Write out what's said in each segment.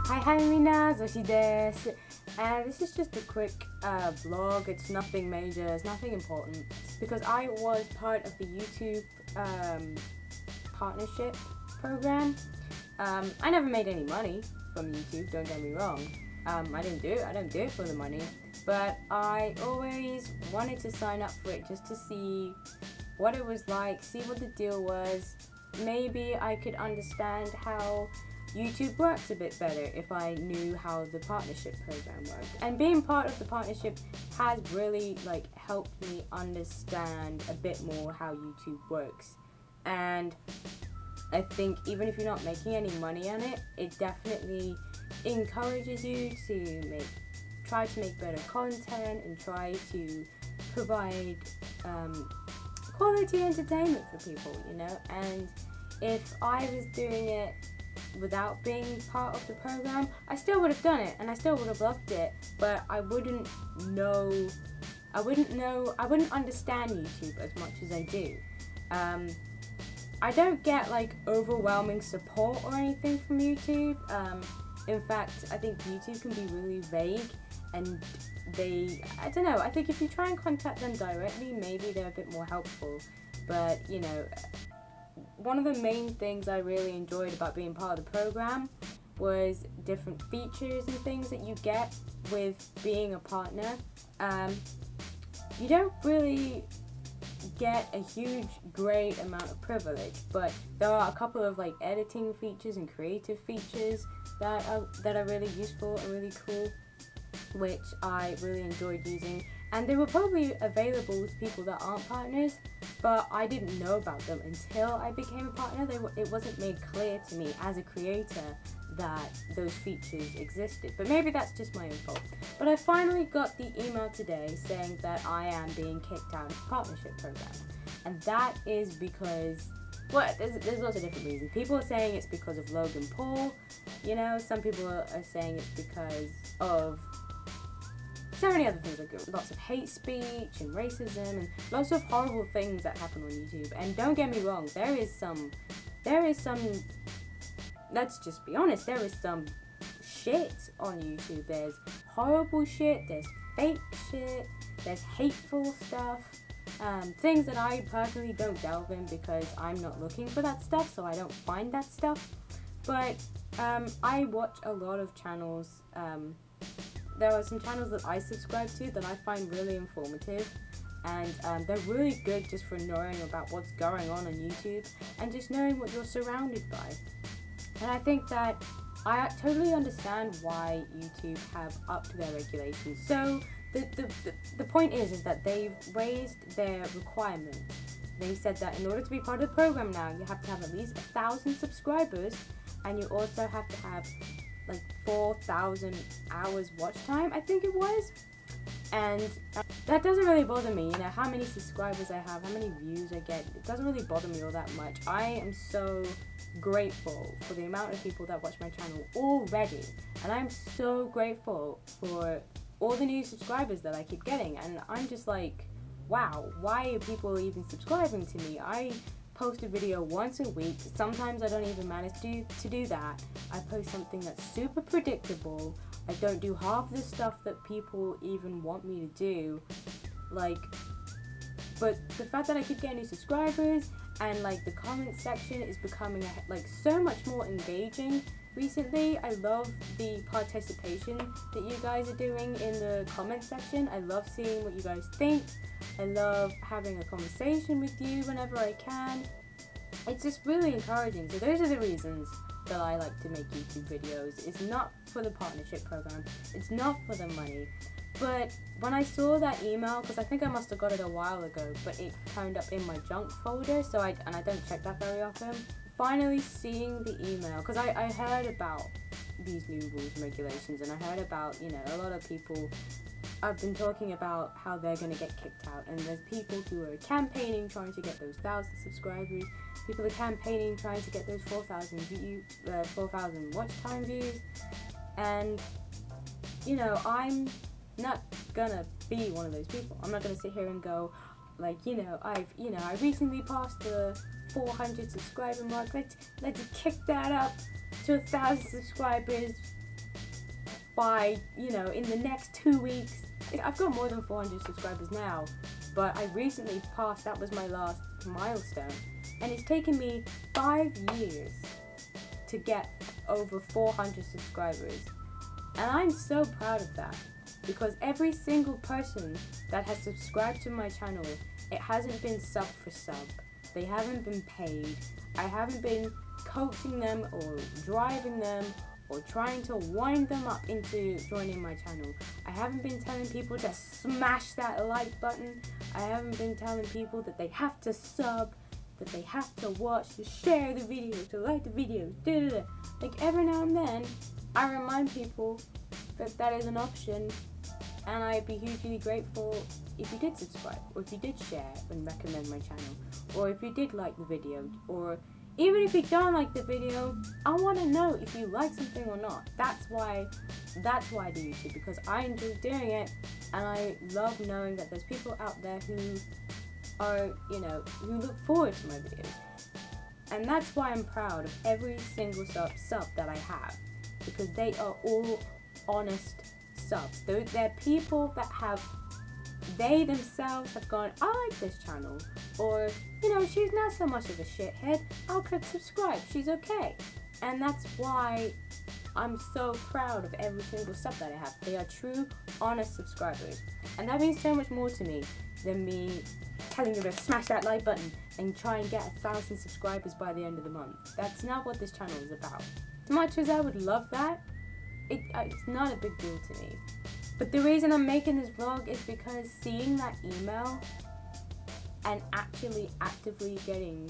Hi Minna, Zoshi desu. And this is just a quick vlog. It's nothing major, it's nothing important. Because I was part of the YouTube partnership program. I never made any money from YouTube, don't get me wrong. I don't do it for the money. But I always wanted to sign up for it just to see what it was like, see what the deal was. Maybe I could understand how YouTube works a bit better if I knew how the partnership program worked. And being part of the partnership has really helped me understand a bit more how YouTube works. And I think even if you're not making any money on it, it definitely encourages you to try to make better content and try to provide quality entertainment for people, you know. And if I was doing it without being part of the program, I still would have done it and I still would have loved it, but I wouldn't understand YouTube as much as I do. I don't get overwhelming support or anything from YouTube. In fact, I think YouTube can be really vague, and I don't know, I think if you try and contact them directly, maybe they're a bit more helpful. But, you know, one of the main things I really enjoyed about being part of the program was different features and things that you get with being a partner. You don't really get a huge, great amount of privilege, but there are a couple of editing features and creative features that are really useful and really cool, which I really enjoyed using. And they were probably available to people that aren't partners, but I didn't know about them until I became a partner. It wasn't made clear to me as a creator that those features existed. But maybe that's just my own fault. But I finally got the email today saying that I am being kicked out of the partnership program. And that is because, well, there's lots of different reasons. People are saying it's because of Logan Paul. You know, some people are saying it's because of so many other things, lots of hate speech and racism and lots of horrible things that happen on YouTube. And don't get me wrong, there is some, let's just be honest, there is some shit on YouTube. There's horrible shit, there's fake shit, there's hateful stuff, things that I personally don't delve in because I'm not looking for that stuff, so I don't find that stuff. But I watch a lot of channels. There are some channels that I subscribe to that I find really informative, and they're really good just for knowing about what's going on YouTube and just knowing what you're surrounded by. And I think that I totally understand why YouTube have upped their regulations. So the point is that they've raised their requirements. They said that in order to be part of the program now, you have to have at least 1,000 subscribers, and you also have to have 4,000 hours watch time, I think it was. And that doesn't really bother me, you know, how many subscribers I have, how many views I get, it doesn't really bother me all that much. I am so grateful for the amount of people that watch my channel already, and I'm so grateful for all the new subscribers that I keep getting, and I'm just like, wow, why are people even subscribing to me? I post a video once a week. Sometimes I don't even manage to do that. I post something that's super predictable. I don't do half the stuff that people even want me to do. But the fact that I keep getting new subscribers and the comment section is becoming so much more engaging recently. I love the participation that you guys are doing in the comment section. I love seeing what you guys think. I love having a conversation with you whenever I can. It's just really encouraging. So those are the reasons that I like to make YouTube videos. It's not for the partnership program. It's not for the money. But when I saw that email, because I think I must have got it a while ago, but it turned up in my junk folder, and I don't check that very often. Finally seeing the email, because I heard about these new rules and regulations, and I heard about, you know, a lot of people I've been talking about how they're going to get kicked out, and there's people who are campaigning trying to get those 1,000 subscribers, people are campaigning trying to get those 4,000 watch time views, and, you know, I'm not gonna be one of those people. I'm not gonna sit here and go, I recently passed the 400 subscriber mark, let's kick that up to 1,000 subscribers by, you know, in the next 2 weeks. I've got more than 400 subscribers now, but I recently passed, that was my last milestone, and it's taken me 5 years to get over 400 subscribers. And I'm so proud of that, because every single person that has subscribed to my channel, it hasn't been sub for sub. They haven't been paid. I haven't been coaxing them or driving them or trying to wind them up into joining my channel. I haven't been telling people to smash that like button. I haven't been telling people that they have to sub, that they have to watch, to share the video, to like the video, Like every now and then, I remind people that that is an option, and I'd be hugely grateful if you did subscribe, or if you did share and recommend my channel, or if you did like the video, or even if you don't like the video, I want to know if you like something or not. That's why I do YouTube, because I enjoy doing it, and I love knowing that there's people out there who are, you know, who look forward to my videos. And that's why I'm proud of every single sub that I have, because they are all honest subs. They're people that they themselves have gone, I like this channel, or, you know, she's not so much of a shithead, I'll click subscribe, she's okay. And that's why I'm so proud of every single sub that I have. They are true, honest subscribers. And that means so much more to me than me telling you to smash that like button and try and get 1,000 subscribers by the end of the month. That's not what this channel is about. As much as I would love that, it's not a big deal to me. But the reason I'm making this vlog is because seeing that email and actually actively getting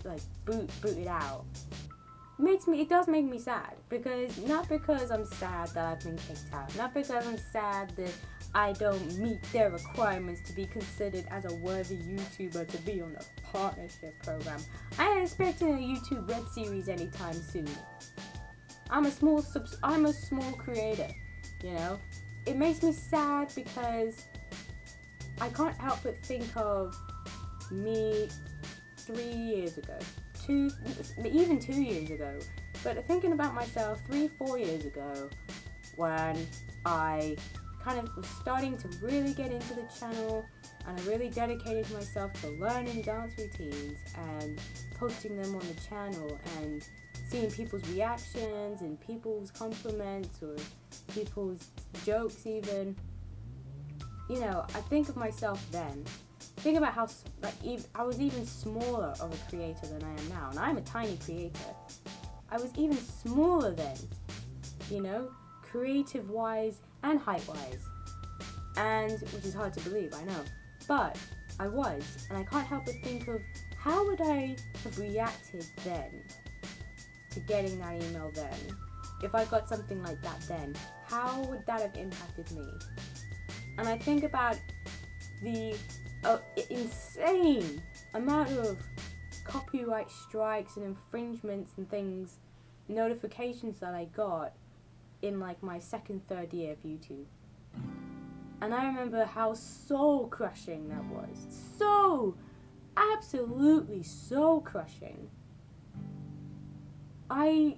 like booted out it does make me sad. Not because I'm sad that I've been kicked out, not because I'm sad that I don't meet their requirements to be considered as a worthy YouTuber to be on a partnership program. I ain't expecting a YouTube Red series anytime soon. I'm a small creator, you know. It makes me sad because I can't help but think of me 3 years ago, even 2 years ago, but thinking about myself 3-4 years ago, when I kind of was starting to really get into the channel, and I really dedicated myself to learning dance routines and posting them on the channel and seeing people's reactions and people's compliments or people's jokes even. You know, I think of myself then. Think about how I was even smaller of a creator than I am now, and I'm a tiny creator. I was even smaller then, you know, creative wise and height wise, and which is hard to believe, I know, but I was, and I can't help but think of how would I have reacted then to getting that email then. If I got something like that then, how would that have impacted me? And I think about the insane amount of copyright strikes and infringements and things, notifications that I got in like my 2nd, 3rd year of YouTube. And I remember how soul crushing that was. So absolutely soul crushing. I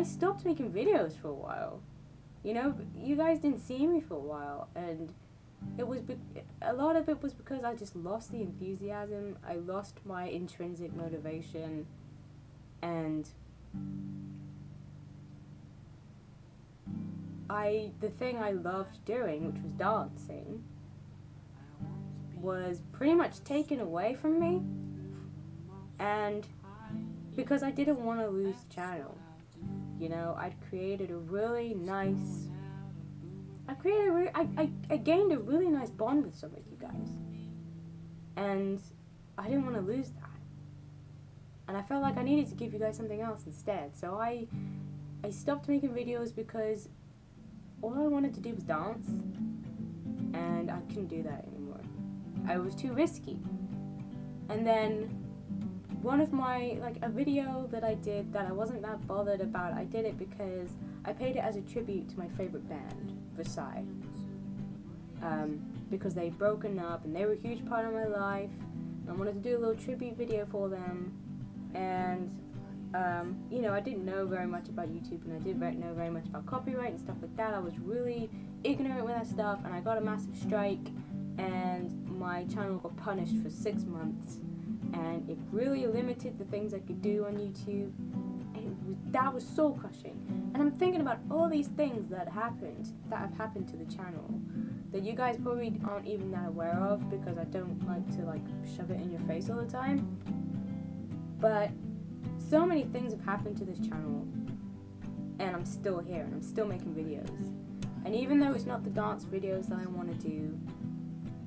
stopped making videos for a while. You know, you guys didn't see me for a while, and a lot of it was because I just lost the enthusiasm. I lost my intrinsic motivation, and the thing I loved doing, which was dancing, was pretty much taken away from me, and because I didn't want to lose the channel. You know, I gained a really nice bond with some of you guys, and I didn't want to lose that, and I felt like I needed to give you guys something else instead. So I stopped making videos because all I wanted to do was dance, and I couldn't do that anymore. I was too risky. And then one of my, a video that I did that I wasn't that bothered about, I did it because I paid it as a tribute to my favorite band, Versailles. Because they'd broken up and they were a huge part of my life. And I wanted to do a little tribute video for them. And you know, I didn't know very much about YouTube, and I didn't know very much about copyright and stuff like that. I was really ignorant with that stuff, and I got a massive strike, and my channel got punished for 6 months, and it really limited the things I could do on YouTube, and that was soul crushing. And I'm thinking about all these things that have happened to the channel, that you guys probably aren't even that aware of, because I don't like to like shove it in your face all the time. But so many things have happened to this channel, and I'm still here, and I'm still making videos. And even though it's not the dance videos that I want to do,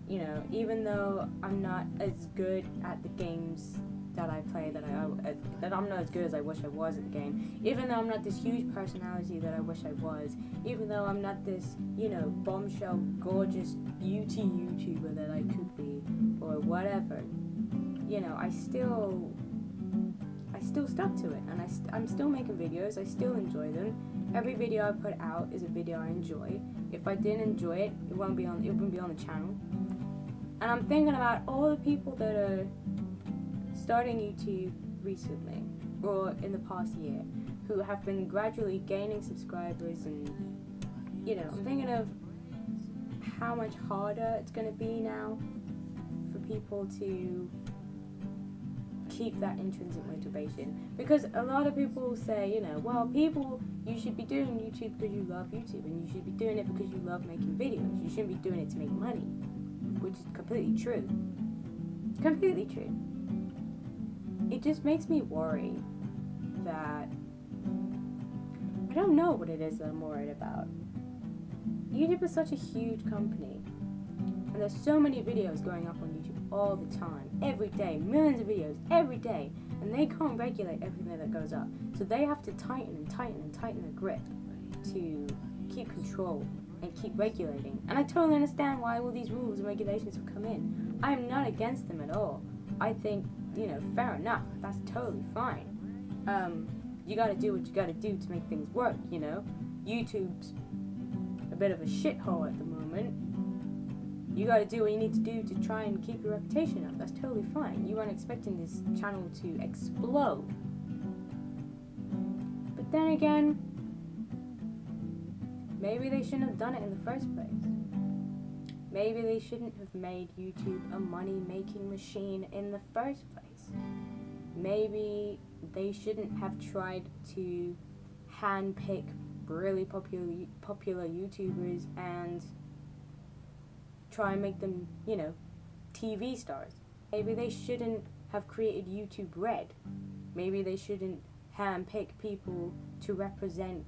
you know, even though I'm not as good at the games that I play, that I'm not as good as I wish I was at the game, even though I'm not this huge personality that I wish I was, even though I'm not this, you know, bombshell, gorgeous beauty YouTuber that I could be, or whatever, you know, I still stuck to it, and I'm still making videos. I still enjoy them. Every video I put out is a video I enjoy. If I didn't enjoy it, it wouldn't be on the channel. And I'm thinking about all the people that are starting YouTube recently, or in the past year, who have been gradually gaining subscribers, and you know, I'm thinking of how much harder it's going to be now for people to keep that intrinsic motivation. Because a lot of people say, you know, well, you should be doing YouTube because you love YouTube, and you should be doing it because you love making videos. You shouldn't be doing it to make money, which is completely true. Completely true. It just makes me worry that I don't know what it is that I'm worried about. YouTube is such a huge company, and there's so many videos going up on YouTube all the time, every day, millions of videos every day, and they can't regulate everything that goes up. So they have to tighten their grip to keep control and keep regulating. And I totally understand why all these rules and regulations have come in. I'm not against them at all. I think, you know, fair enough. That's totally fine. You gotta do what you gotta do to make things work, you know. YouTube's a bit of a shithole at the moment. You gotta do what you need to do to try and keep your reputation up. That's totally fine. You weren't expecting this channel to explode. But then again, maybe they shouldn't have done it in the first place. Maybe they shouldn't have made YouTube a money-making machine in the first place. Maybe they shouldn't have tried to handpick really popular YouTubers and try and make them, you know, TV stars. Maybe they shouldn't have created YouTube Red. Maybe they shouldn't handpick people to represent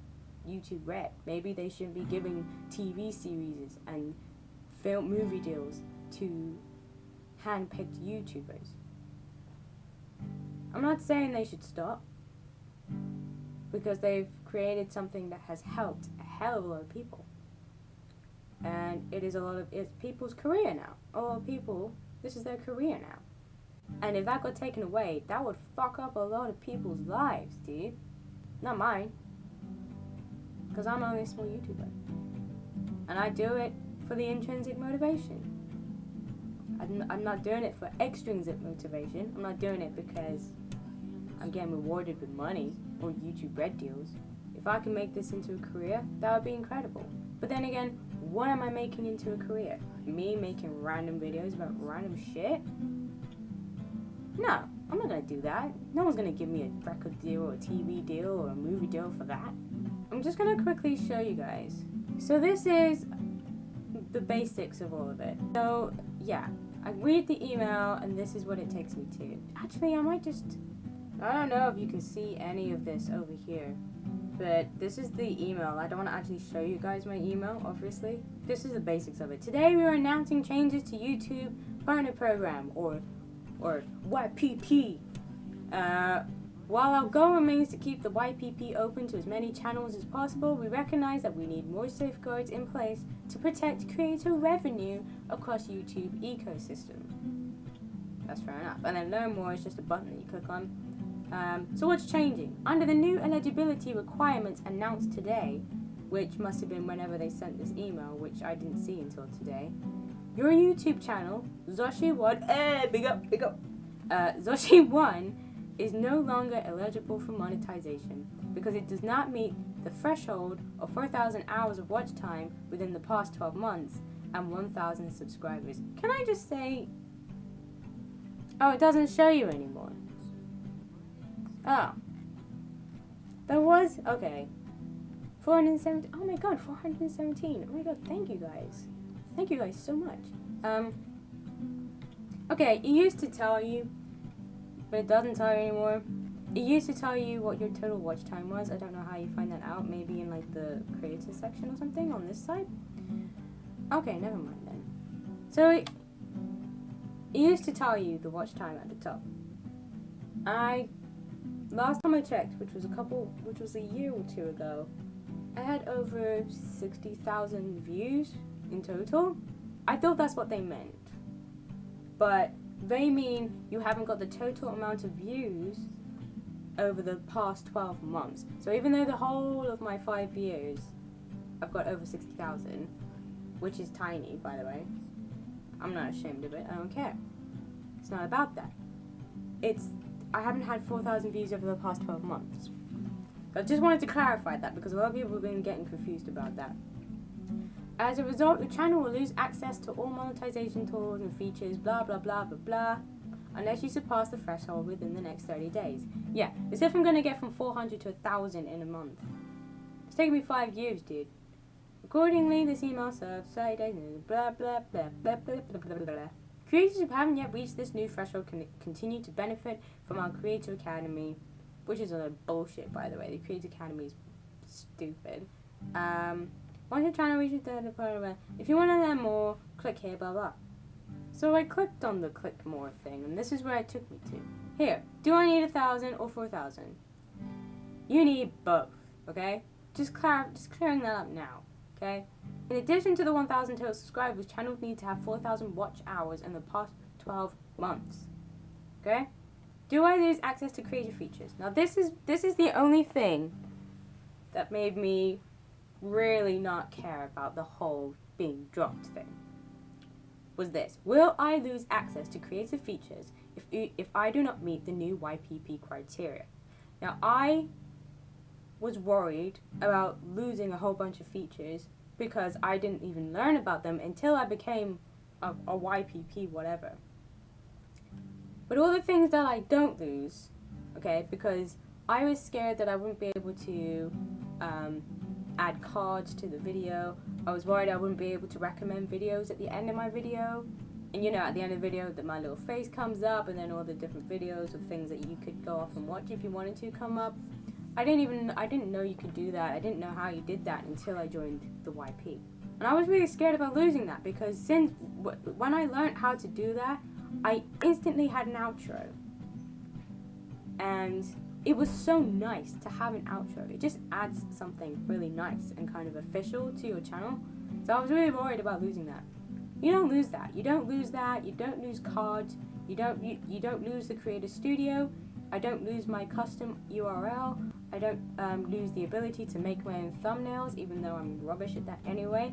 YouTube Red. Maybe they shouldn't be giving TV series and movie deals to handpicked YouTubers. I'm not saying they should stop, because they've created something that has helped a hell of a lot of people. And it's people's career now. A lot of people, this is their career now. And if that got taken away, that would fuck up a lot of people's lives, dude. Not mine. Because I'm only a small YouTuber. And I do it for the intrinsic motivation. I'm not doing it for extrinsic motivation. I'm not doing it because I'm getting rewarded with money or YouTube Red deals. If I can make this into a career, that would be incredible. But then again, what am I making into a career? Me making random videos about random shit? No, I'm not gonna do that. No one's gonna give me a record deal or a TV deal or a movie deal for that. I'm just gonna quickly show you guys. So this is the basics of all of it. So yeah, I read the email and this is what it takes me to. Actually, I don't know if you can see any of this over here, but this is the email. I don't want to actually show you guys my email, obviously. This is the basics of it. Today we are announcing changes to YouTube Partner Program, or YPP. While our goal remains to keep the YPP open to as many channels as possible, we recognize that we need more safeguards in place to protect creator revenue across YouTube ecosystem. That's fair enough. And then learn more is just a button that you click on. So what's changing? Under the new eligibility requirements announced today, which must have been whenever they sent this email, which I didn't see until today, your YouTube channel, Zoshi1, big up, Zoshi1, is no longer eligible for monetization because it does not meet the threshold of 4,000 hours of watch time within the past 12 months and 1,000 subscribers. Can I just say, oh, it doesn't show you anymore. Oh. There was, okay. 417, oh my god, 417. Oh my god, thank you guys. Thank you guys so much. Okay, it used to tell you, but it doesn't tell you anymore. It used to tell you what your total watch time was. I don't know how you find that out. Maybe in like the creator section or something on this side. Okay, never mind then. So it used to tell you the watch time at the top. Last time I checked, which was a year or two ago, I had over 60,000 views in total. I thought that's what they meant. But they mean you haven't got the total amount of views over the past 12 months. So even though the whole of my 5 years, I've got over 60,000, which is tiny, by the way. I'm not ashamed of it. I don't care. It's not about that. I haven't had 4,000 views over the past 12 months. I just wanted to clarify that because a lot of people have been getting confused about that. As a result, the channel will lose access to all monetization tools and features, blah, blah, blah, blah, blah, unless you surpass the threshold within the next 30 days. Yeah, as if I'm going to get from 400 to 1,000 in a month. It's taken me 5 years, dude. Accordingly, this email serves 30 days, blah, blah, blah, blah, blah, blah, blah, blah, blah. Creators who haven't yet reached this new threshold can continue to benefit from our Creator Academy, which is a bullshit, by the way. The Creator Academy is stupid. Once your channel reaches the if you want to learn more, click here, blah, blah. So I clicked on the click more thing, and this is where it took me to. Here, do I need 1,000 or 4,000? You need both, okay? Just clearing that up now, okay? In addition to the 1,000 total subscribers, channels need to have 4,000 watch hours in the past 12 months, okay? Do I lose access to creator features? Now this is the only thing that made me really not care about the whole being dropped thing. Was this: will I lose access to creative features if I do not meet the new YPP criteria? Now I was worried about losing a whole bunch of features because I didn't even learn about them until I became a YPP whatever. But all the things that I don't lose, okay, because I was scared that I wouldn't be able to add cards to the video. I was worried I wouldn't be able to recommend videos at the end of my video. And you know, at the end of the video, that my little face comes up, and then all the different videos of things that you could go off and watch if you wanted to come up. I didn't know you could do that. I didn't know how you did that until I joined the YP. And I was really scared about losing that because when I learned how to do that, I instantly had an outro. And it was so nice to have an outro. It just adds something really nice and kind of official to your channel. So I was really worried about losing that. You don't lose that. You don't lose that. You don't lose cards. You don't lose the Creator Studio. I don't lose my custom URL. I don't lose the ability to make my own thumbnails, even though I'm rubbish at that anyway.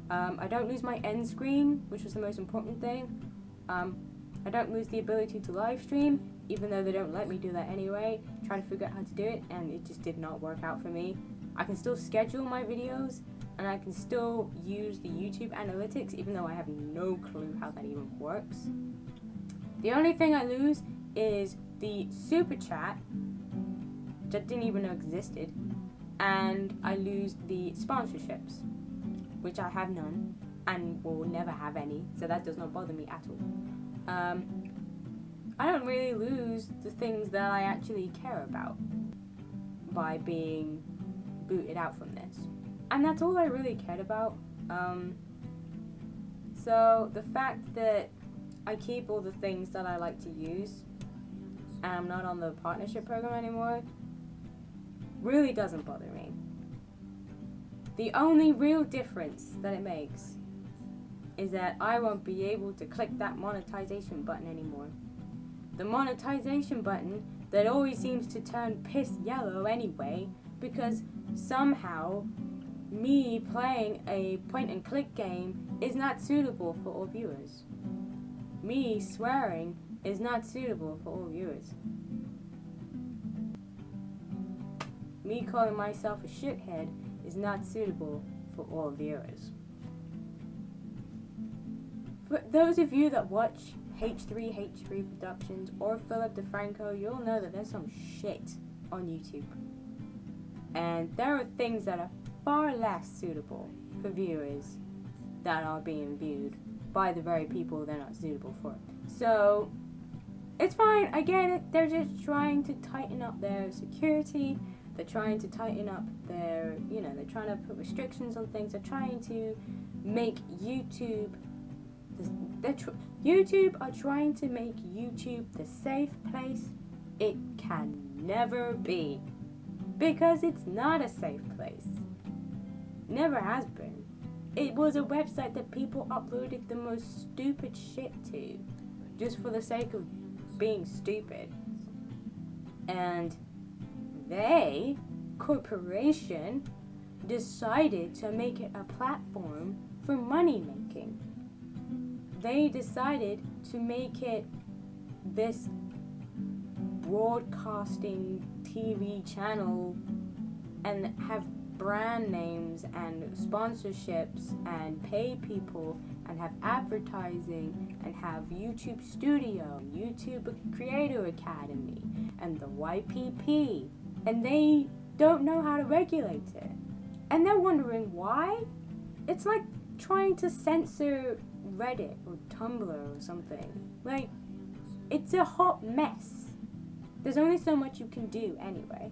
I don't lose my end screen, which was the most important thing. I don't lose the ability to live stream, even though they don't let me do that anyway. Trying to figure out how to do it, and it just did not work out for me. I can still schedule my videos, and I can still use the YouTube analytics, even though I have no clue how that even works. The only thing I lose is the super chat, that didn't even know existed, and I lose the sponsorships, which I have none, and will never have any, so that does not bother me at all. I don't really lose the things that I actually care about by being booted out from this. And that's all I really cared about. So the fact that I keep all the things that I like to use and I'm not on the partnership program anymore really doesn't bother me. The only real difference that it makes is that I won't be able to click that monetization button anymore. The monetization button that always seems to turn piss yellow anyway, because somehow me playing a point and click game is not suitable for all viewers. Me swearing is not suitable for all viewers. me calling myself a shithead is not suitable for all viewers. For those of you that watch H3 Productions or Philip DeFranco, you'll know that there's some shit on YouTube. And there are things that are far less suitable for viewers that are being viewed by the very people they're not suitable for. So, it's fine, I get it. They're just trying to tighten up their security. They're trying to tighten up their, they're trying to put restrictions on things. They're trying to make YouTube, YouTube are trying to make YouTube the safe place it can never be. Because it's not a safe place. Never has been. It was a website that people uploaded the most stupid shit to, just for the sake of being stupid. And they, corporation, decided to make it a platform for money making. They decided to make it this broadcasting TV channel and have brand names and sponsorships and pay people and have advertising and have YouTube Studio, YouTube Creator Academy and the YPP, and they don't know how to regulate it. And they're wondering why? It's like trying to censor Reddit or Tumblr or something. Like, it's a hot mess. There's only so much you can do anyway.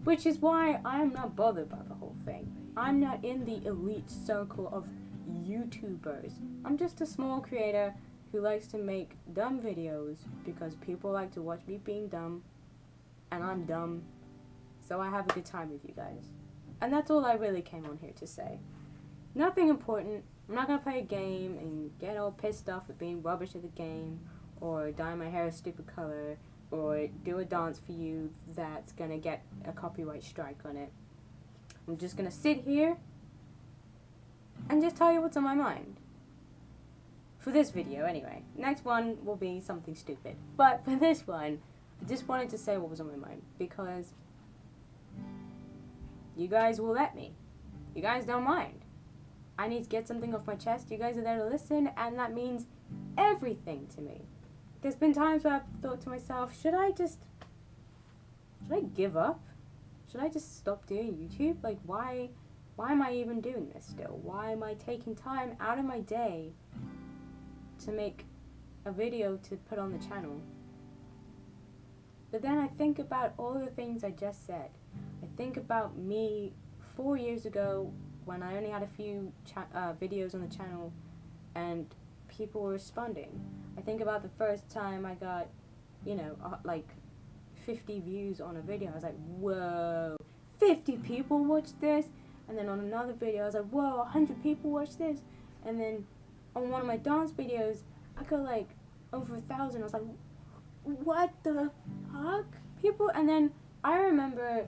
Which is why I'm not bothered by the whole thing. I'm not in the elite circle of YouTubers. I'm just a small creator who likes to make dumb videos because people like to watch me being dumb, and I'm dumb, so I have a good time with you guys. And that's all I really came on here to say. Nothing important. I'm not gonna play a game and get all pissed off at being rubbish at the game, or dye my hair a stupid color, or do a dance for you that's gonna get a copyright strike on it. I'm just gonna sit here and just tell you what's on my mind. For this video, anyway. Next one will be something stupid. But for this one, I just wanted to say what was on my mind, because you guys will let me. You guys don't mind. I need to get something off my chest. You guys are there to listen, and that means everything to me. There's been times where I've thought to myself, should I give up? Should I just stop doing YouTube? Like, why am I even doing this still? Why am I taking time out of my day to make a video to put on the channel? But then I think about all the things I just said. I think about me 4 years ago when I only had a few videos on the channel and people were responding. I think about the first time I got, like 50 views on a video. I was like, whoa, 50 people watched this? And then on another video, I was like, whoa, 100 people watched this? And then on one of my dance videos, I got like over 1,000. I was like, what the fuck? People, and then I remember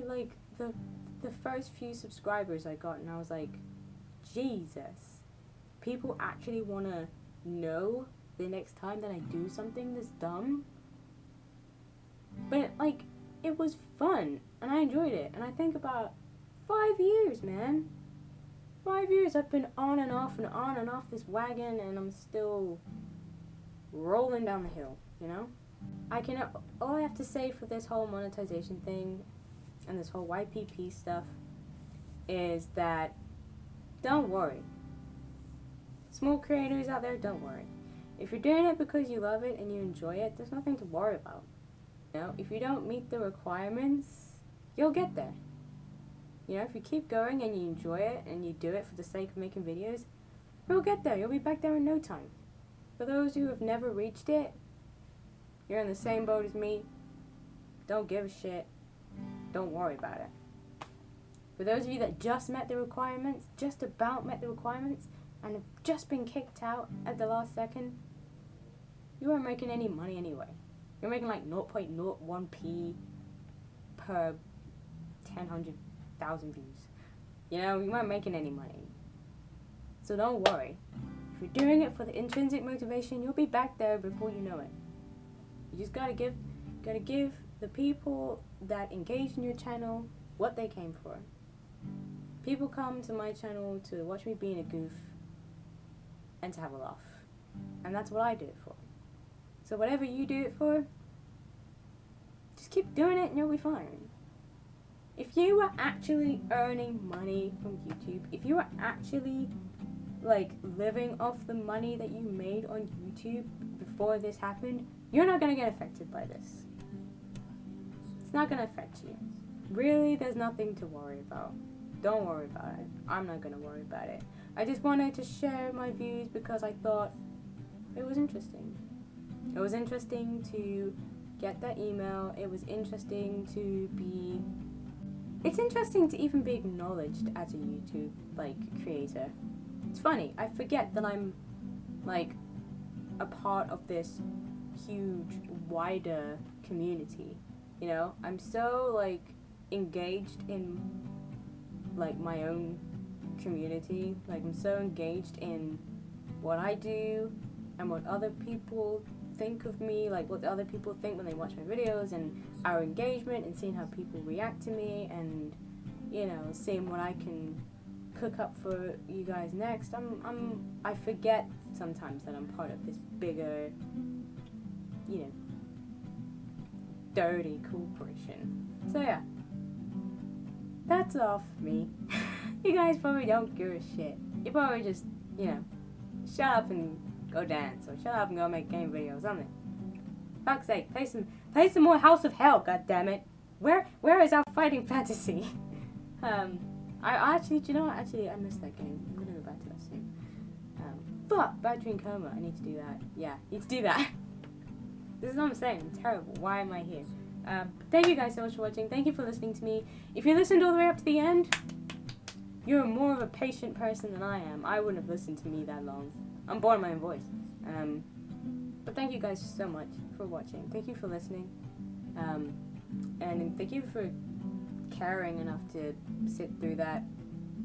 like the first few subscribers I got, and I was like, Jesus. People actually want to know the next time that I do something this dumb. But, like, it was fun, and I enjoyed it. And I think about 5 years, man. 5 years I've been on and off this wagon, and I'm still rolling down the hill, all I have to say for this whole monetization thing and this whole YPP stuff is that don't worry. Small creators out there, don't worry. If you're doing it because you love it and you enjoy it, there's nothing to worry about. If you don't meet the requirements, you'll get there. If you keep going and you enjoy it and you do it for the sake of making videos, you'll get there. You'll be back there in no time. For those who have never reached it, you're in the same boat as me. Don't give a shit. Don't worry about it. For those of you that just met the requirements, just about met the requirements, and have just been kicked out at the last second, you aren't making any money anyway. You're making like 0.01p per 100,000 views. You weren't making any money. So don't worry. If you're doing it for the intrinsic motivation, you'll be back there before you know it. You just gotta give the people that engage in your channel what they came for. People come to my channel to watch me being a goof and to have a laugh. And that's what I do it for. So whatever you do it for, just keep doing it and you'll be fine. If you were actually earning money from YouTube, if you were actually like living off the money that you made on YouTube before this happened, you're not gonna get affected by this. It's not gonna affect you. Really, there's nothing to worry about. Don't worry about it. I'm not gonna worry about it. I just wanted to share my views because I thought it was interesting. It was interesting to get that email. It was interesting to be... It's interesting to even be acknowledged as a YouTube, like, creator. It's funny, I forget that I'm, like, a part of this huge, wider community, you know? I'm so, like, engaged in, like, my own community. Like, I'm so engaged in what I do and what other people think of me, like what other people think when they watch my videos, and our engagement and seeing how people react to me, and, you know, seeing what I can cook up for you guys next. I forget sometimes that I'm part of this bigger, you know, dirty corporation. So yeah, that's all for me. You guys probably don't give a shit. You probably just, you know, shut up and go dance, or shut up and go make game videos or something. Fuck's sake, play some more House of Hell, goddammit. Where is our fighting fantasy? I actually, do you know what? Actually, I missed that game. I'm gonna go back to that soon. Fuck, battery in coma. I need to do that. Yeah, need to do that. This is what I'm saying. I'm terrible. Why am I here? Thank you guys so much for watching. Thank you for listening to me. If you listened all the way up to the end, you're more of a patient person than I am. I wouldn't have listened to me that long. I'm bored of my own voice. But thank you guys so much for watching. Thank you for listening. And thank you for caring enough to sit through that.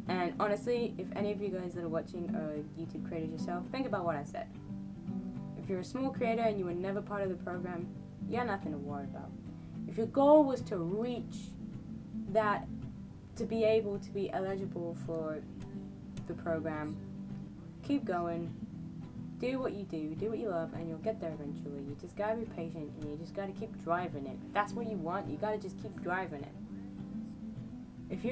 And honestly, if any of you guys that are watching are YouTube creators yourself, think about what I said. If you're a small creator and you were never part of the program, you got nothing to worry about. If your goal was to reach that, to be able to be eligible for the program, keep going. Do what you do what you love, and you'll get there eventually. You just gotta be patient, and you just gotta keep driving it. If that's what you want, you gotta just keep driving it. If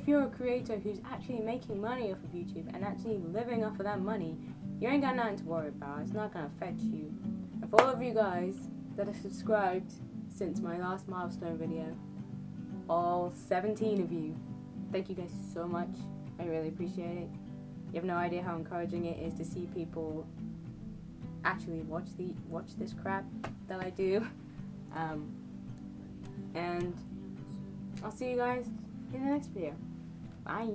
you're a creator who's actually making money off of YouTube and actually living off of that money, you ain't got nothing to worry about. It's not gonna affect you. And for all of you guys that have subscribed since my last milestone video, all 17 of you, thank you guys so much. I really appreciate it. You have no idea how encouraging it is to see people actually watch this crap that I do. And I'll see you guys in the next video. Bye.